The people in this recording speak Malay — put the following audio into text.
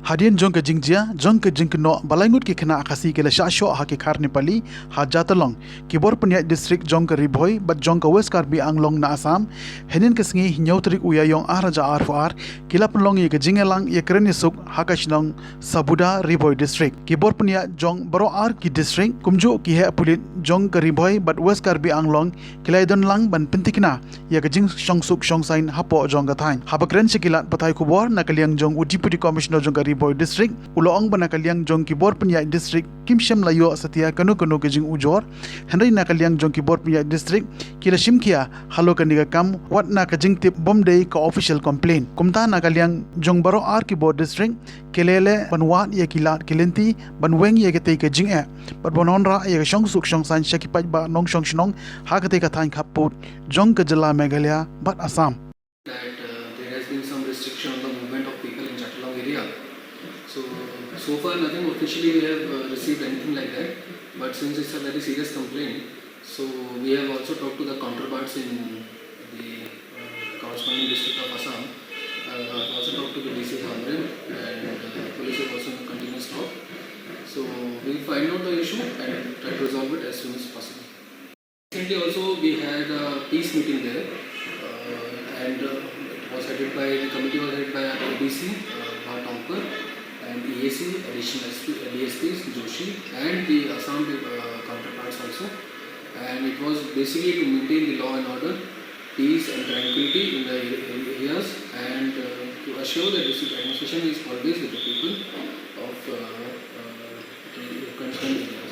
Hadian jong ke jingjia, jong ke jingkno balangut ki kena akasi ke lesha sho ha ke khar Nepali ha Jatalong ki bor penya district jong ke Ri Bhoi bat jong ke West Karbi Anglong na Assam henin ke singi nyautrik uyayong araja arfar kila penlong ye ke jingialang ye keren iasuk ha ka shnong sabuda Ri Bhoi district ki bor penya jong baro ar ki district kumju ki he pulit jong ke Ri Bhoi bat West Karbi Anglong kilai don lang ban pentikna ye ke jing shong suk shong sain hapo jong ka thain ha bakren sekilat patai kubor na kaliang jong deputy commissioner jong ke Ri Bhoi district uloong bana kaliang jong ki bor penya district kim shem layo satia kanu ke jing ujor henry na kaliang jong ki bor penya district kila shimkia halo kaniga kam wat na ka jing tip bom day ka official complaint kumta na kaliang jong baro ar ki bor district kelele banwat ye kilat kilenti banweng ye kete ke jing but bononra ye shong suk shong san shaki paj ba nong shong shnong ha kete ka thain khaput jong ka jala meghalaya but Assam that there has been some restriction on the movement of people in Jatalong area. So far nothing officially we have received anything like that, but since it's a very serious complaint, so we have also talked to the counterparts in the corresponding district of Assam. I've also talked to the DC and police have also in continuous talk. So we will find out the issue and try to resolve it as soon as possible. Recently also we had a peace meeting there and it was headed by, the committee was headed by ABC, and EAC, additional DSPs, Joshi, and the Assam counterparts also. And it was basically to maintain the law and order, peace and tranquility in the areas, and to assure that district administration is always with the people of the concerned area.